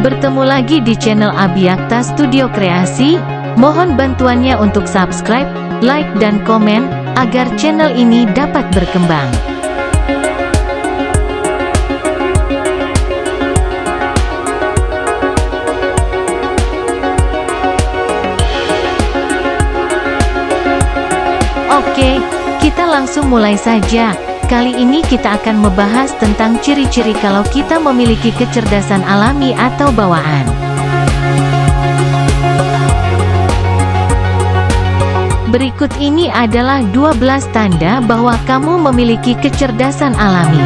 Bertemu lagi di channel Abiakta Studio Kreasi. Mohon bantuannya untuk subscribe, like dan komen, agar channel ini dapat berkembang. Oke, kita langsung mulai saja. Kali ini kita akan membahas tentang ciri-ciri kalau kita memiliki kecerdasan alami atau bawaan. Berikut ini adalah 12 tanda bahwa kamu memiliki kecerdasan alami.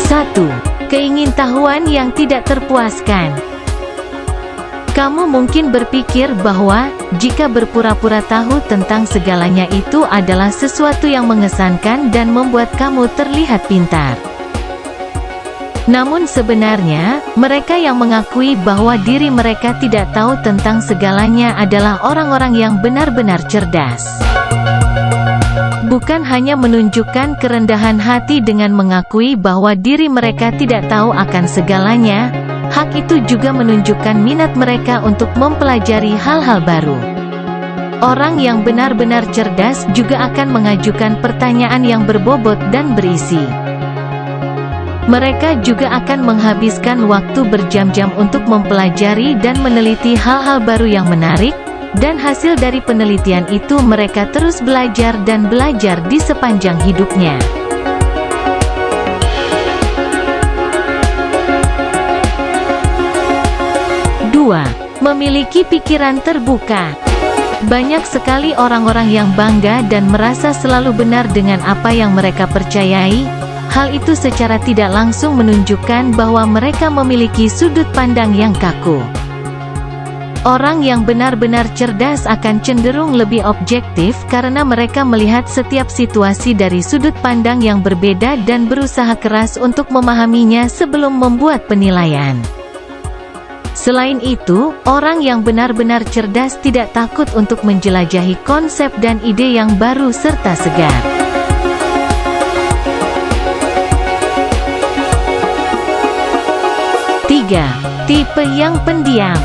1. Keingintahuan yang tidak terpuaskan. Kamu mungkin berpikir bahwa, jika berpura-pura tahu tentang segalanya itu adalah sesuatu yang mengesankan dan membuat kamu terlihat pintar. Namun sebenarnya, mereka yang mengakui bahwa diri mereka tidak tahu tentang segalanya adalah orang-orang yang benar-benar cerdas. Bukan hanya menunjukkan kerendahan hati dengan mengakui bahwa diri mereka tidak tahu akan segalanya, hak itu juga menunjukkan minat mereka untuk mempelajari hal-hal baru. Orang yang benar-benar cerdas juga akan mengajukan pertanyaan yang berbobot dan berisi. Mereka juga akan menghabiskan waktu berjam-jam untuk mempelajari dan meneliti hal-hal baru yang menarik, dan hasil dari penelitian itu mereka terus belajar dan belajar di sepanjang hidupnya. 2. Memiliki pikiran terbuka. Banyak sekali orang-orang yang bangga dan merasa selalu benar dengan apa yang mereka percayai. Hal itu secara tidak langsung menunjukkan bahwa mereka memiliki sudut pandang yang kaku. Orang yang benar-benar cerdas akan cenderung lebih objektif karena mereka melihat setiap situasi dari sudut pandang yang berbeda dan berusaha keras untuk memahaminya sebelum membuat penilaian. Selain itu, orang yang benar-benar cerdas tidak takut untuk menjelajahi konsep dan ide yang baru serta segar. 3. Tipe yang pendiam.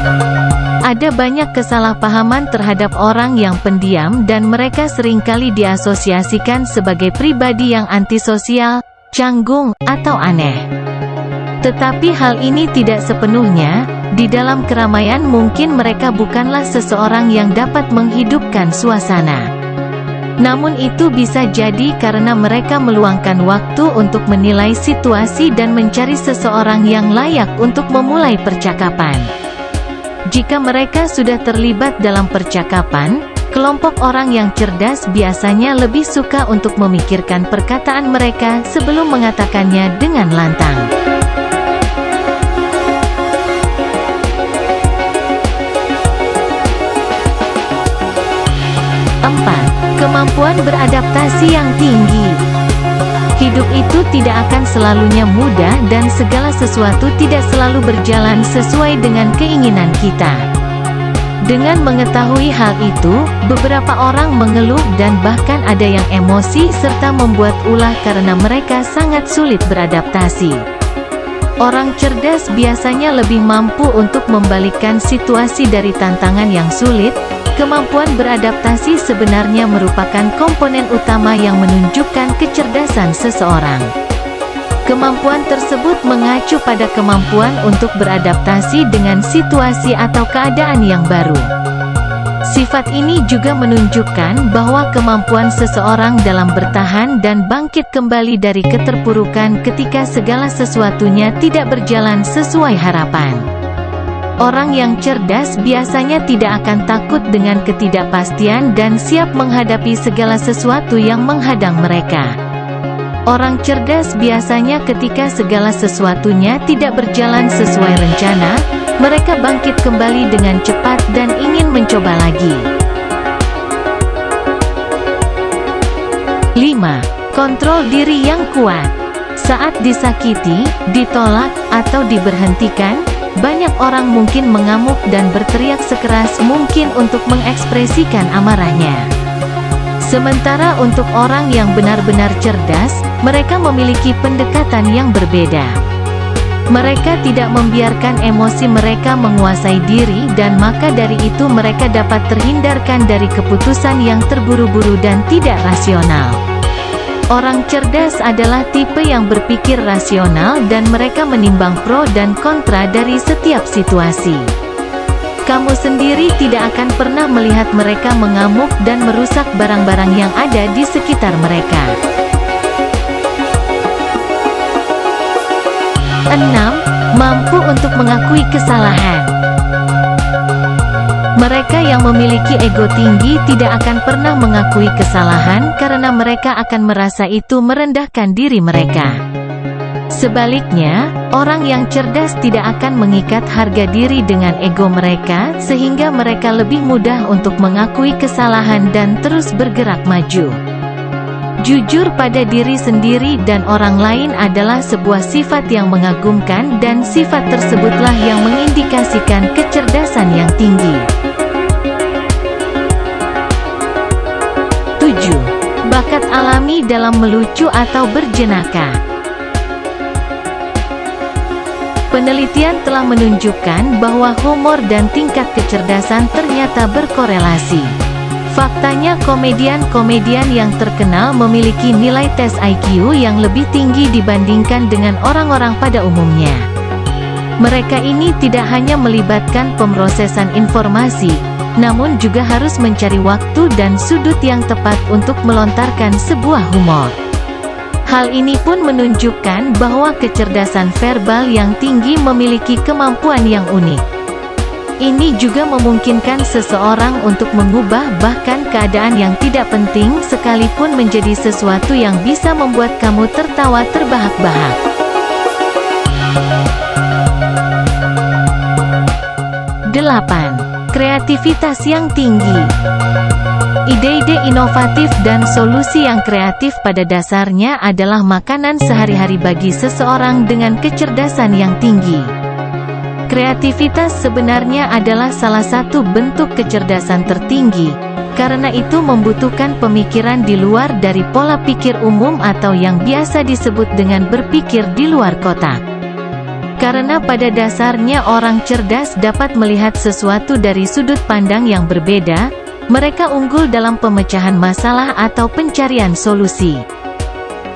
Ada banyak kesalahpahaman terhadap orang yang pendiam dan mereka seringkali diasosiasikan sebagai pribadi yang antisosial, canggung, atau aneh. Tetapi hal ini tidak sepenuhnya. Di dalam keramaian mungkin mereka bukanlah seseorang yang dapat menghidupkan suasana. Namun itu bisa jadi karena mereka meluangkan waktu untuk menilai situasi dan mencari seseorang yang layak untuk memulai percakapan. Jika mereka sudah terlibat dalam percakapan, kelompok orang yang cerdas biasanya lebih suka untuk memikirkan perkataan mereka sebelum mengatakannya dengan lantang. 4. Kemampuan beradaptasi yang tinggi. Hidup itu tidak akan selalunya mudah dan segala sesuatu tidak selalu berjalan sesuai dengan keinginan kita. Dengan mengetahui hal itu, beberapa orang mengeluh dan bahkan ada yang emosi serta membuat ulah karena mereka sangat sulit beradaptasi. Orang cerdas biasanya lebih mampu untuk membalikkan situasi dari tantangan yang sulit. Kemampuan beradaptasi sebenarnya merupakan komponen utama yang menunjukkan kecerdasan seseorang. Kemampuan tersebut mengacu pada kemampuan untuk beradaptasi dengan situasi atau keadaan yang baru. Sifat ini juga menunjukkan bahwa kemampuan seseorang dalam bertahan dan bangkit kembali dari keterpurukan ketika segala sesuatunya tidak berjalan sesuai harapan. Orang yang cerdas biasanya tidak akan takut dengan ketidakpastian dan siap menghadapi segala sesuatu yang menghadang mereka. Orang cerdas biasanya ketika segala sesuatunya tidak berjalan sesuai rencana, mereka bangkit kembali dengan cepat dan ingin mencoba lagi. 5. Kontrol diri yang kuat. Saat disakiti, ditolak, atau diberhentikan, banyak orang mungkin mengamuk dan berteriak sekeras mungkin untuk mengekspresikan amarahnya. Sementara untuk orang yang benar-benar cerdas, mereka memiliki pendekatan yang berbeda. Mereka tidak membiarkan emosi mereka menguasai diri, dan maka dari itu mereka dapat terhindarkan dari keputusan yang terburu-buru dan tidak rasional. Orang cerdas adalah tipe yang berpikir rasional dan mereka menimbang pro dan kontra dari setiap situasi. Kamu sendiri tidak akan pernah melihat mereka mengamuk dan merusak barang-barang yang ada di sekitar mereka. 6. Mampu untuk mengakui kesalahan. Mereka yang memiliki ego tinggi tidak akan pernah mengakui kesalahan karena mereka akan merasa itu merendahkan diri mereka. Sebaliknya, orang yang cerdas tidak akan mengikat harga diri dengan ego mereka, sehingga mereka lebih mudah untuk mengakui kesalahan dan terus bergerak maju. Jujur pada diri sendiri dan orang lain adalah sebuah sifat yang mengagumkan, dan sifat tersebutlah yang mengindikasikan kecerdasan yang tinggi. 7. Bakat alami dalam melucu atau berjenaka. Penelitian telah menunjukkan bahwa humor dan tingkat kecerdasan ternyata berkorelasi. Faktanya komedian-komedian yang terkenal memiliki nilai tes IQ yang lebih tinggi dibandingkan dengan orang-orang pada umumnya. Mereka ini tidak hanya melibatkan pemrosesan informasi, namun juga harus mencari waktu dan sudut yang tepat untuk melontarkan sebuah humor. Hal ini pun menunjukkan bahwa kecerdasan verbal yang tinggi memiliki kemampuan yang unik. Ini juga memungkinkan seseorang untuk mengubah bahkan keadaan yang tidak penting sekalipun menjadi sesuatu yang bisa membuat kamu tertawa terbahak-bahak. 8. Kreativitas yang tinggi. Ide-ide inovatif dan solusi yang kreatif pada dasarnya adalah makanan sehari-hari bagi seseorang dengan kecerdasan yang tinggi. Kreativitas sebenarnya adalah salah satu bentuk kecerdasan tertinggi, karena itu membutuhkan pemikiran di luar dari pola pikir umum atau yang biasa disebut dengan berpikir di luar kotak. Karena pada dasarnya orang cerdas dapat melihat sesuatu dari sudut pandang yang berbeda, mereka unggul dalam pemecahan masalah atau pencarian solusi.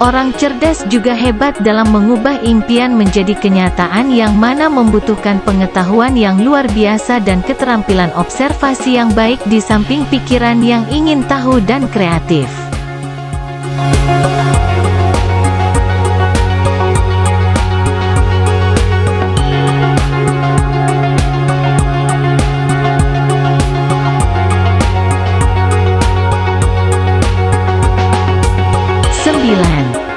Orang cerdas juga hebat dalam mengubah impian menjadi kenyataan, yang mana membutuhkan pengetahuan yang luar biasa dan keterampilan observasi yang baik di samping pikiran yang ingin tahu dan kreatif.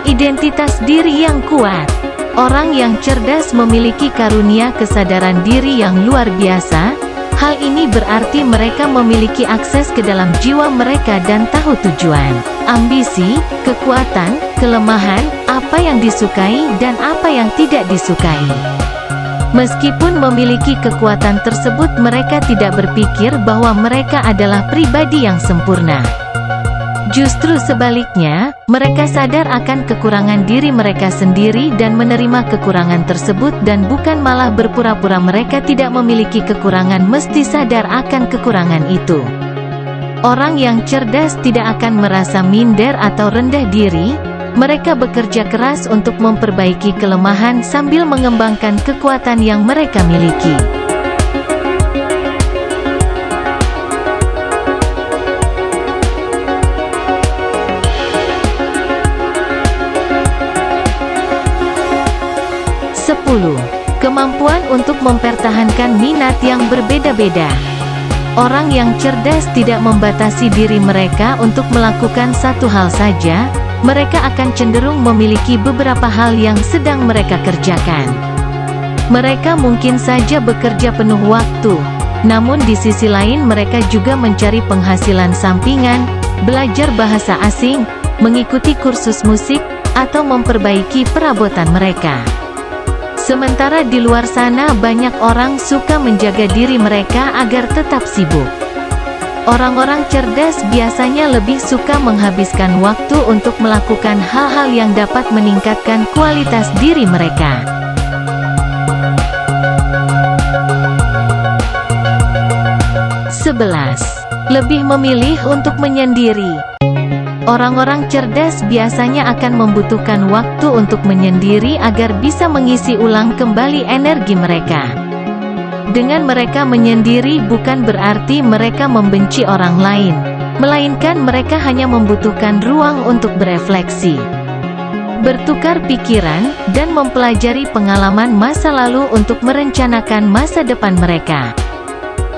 Identitas diri yang kuat. Orang yang cerdas memiliki karunia kesadaran diri yang luar biasa. Hal ini berarti mereka memiliki akses ke dalam jiwa mereka dan tahu tujuan, ambisi, kekuatan, kelemahan, apa yang disukai dan apa yang tidak disukai. Meskipun memiliki kekuatan tersebut, mereka tidak berpikir bahwa mereka adalah pribadi yang sempurna. Justru sebaliknya, mereka sadar akan kekurangan diri mereka sendiri dan menerima kekurangan tersebut, dan bukan malah berpura-pura mereka tidak memiliki kekurangan, mesti sadar akan kekurangan itu. Orang yang cerdas tidak akan merasa minder atau rendah diri. Mereka bekerja keras untuk memperbaiki kelemahan sambil mengembangkan kekuatan yang mereka miliki. Kemampuan untuk mempertahankan minat yang berbeda-beda. Orang yang cerdas tidak membatasi diri mereka untuk melakukan satu hal saja. Mereka akan cenderung memiliki beberapa hal yang sedang mereka kerjakan. Mereka mungkin saja bekerja penuh waktu, namun di sisi lain mereka juga mencari penghasilan sampingan, belajar bahasa asing, mengikuti kursus musik, atau memperbaiki perabotan mereka. Sementara di luar sana banyak orang suka menjaga diri mereka agar tetap sibuk. Orang-orang cerdas biasanya lebih suka menghabiskan waktu untuk melakukan hal-hal yang dapat meningkatkan kualitas diri mereka. Lebih memilih untuk menyendiri. Orang-orang cerdas biasanya akan membutuhkan waktu untuk menyendiri agar bisa mengisi ulang kembali energi mereka. Dengan mereka menyendiri bukan berarti mereka membenci orang lain, melainkan mereka hanya membutuhkan ruang untuk berefleksi, bertukar pikiran, dan mempelajari pengalaman masa lalu untuk merencanakan masa depan mereka.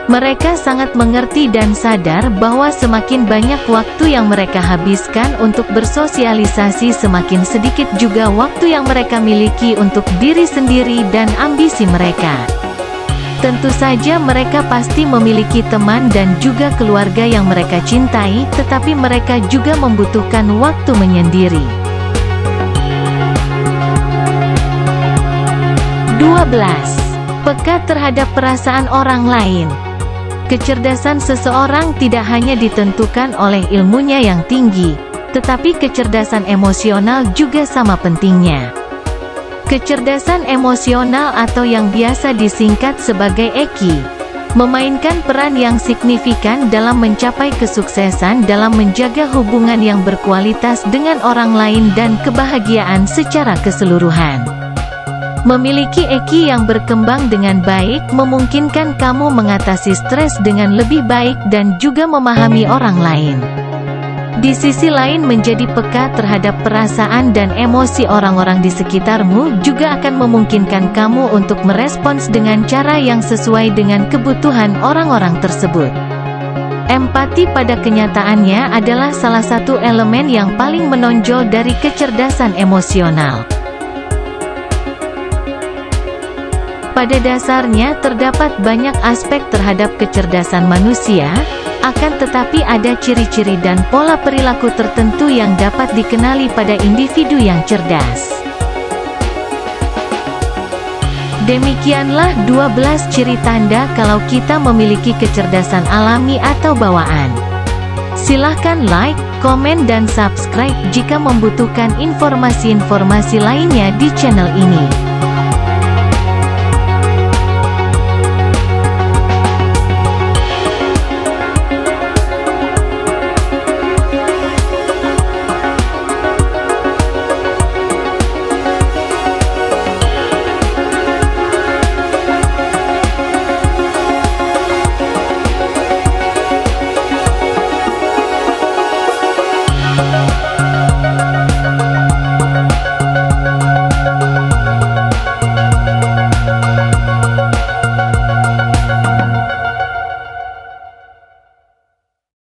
Mereka sangat mengerti dan sadar bahwa semakin banyak waktu yang mereka habiskan untuk bersosialisasi, semakin sedikit juga waktu yang mereka miliki untuk diri sendiri dan ambisi mereka. Tentu saja mereka pasti memiliki teman dan juga keluarga yang mereka cintai, tetapi mereka juga membutuhkan waktu menyendiri. 12. Peka terhadap perasaan orang lain. Kecerdasan seseorang tidak hanya ditentukan oleh ilmunya yang tinggi, tetapi kecerdasan emosional juga sama pentingnya. Kecerdasan emosional atau yang biasa disingkat sebagai EQ, memainkan peran yang signifikan dalam mencapai kesuksesan dalam menjaga hubungan yang berkualitas dengan orang lain dan kebahagiaan secara keseluruhan. Memiliki EQ yang berkembang dengan baik memungkinkan kamu mengatasi stres dengan lebih baik dan juga memahami orang lain. Di sisi lain, menjadi peka terhadap perasaan dan emosi orang-orang di sekitarmu juga akan memungkinkan kamu untuk merespons dengan cara yang sesuai dengan kebutuhan orang-orang tersebut. Empati pada kenyataannya adalah salah satu elemen yang paling menonjol dari kecerdasan emosional. Pada dasarnya terdapat banyak aspek terhadap kecerdasan manusia, akan tetapi ada ciri-ciri dan pola perilaku tertentu yang dapat dikenali pada individu yang cerdas. Demikianlah 12 ciri tanda kalau kita memiliki kecerdasan alami atau bawaan. Silahkan like, komen dan subscribe jika membutuhkan informasi-informasi lainnya di channel ini.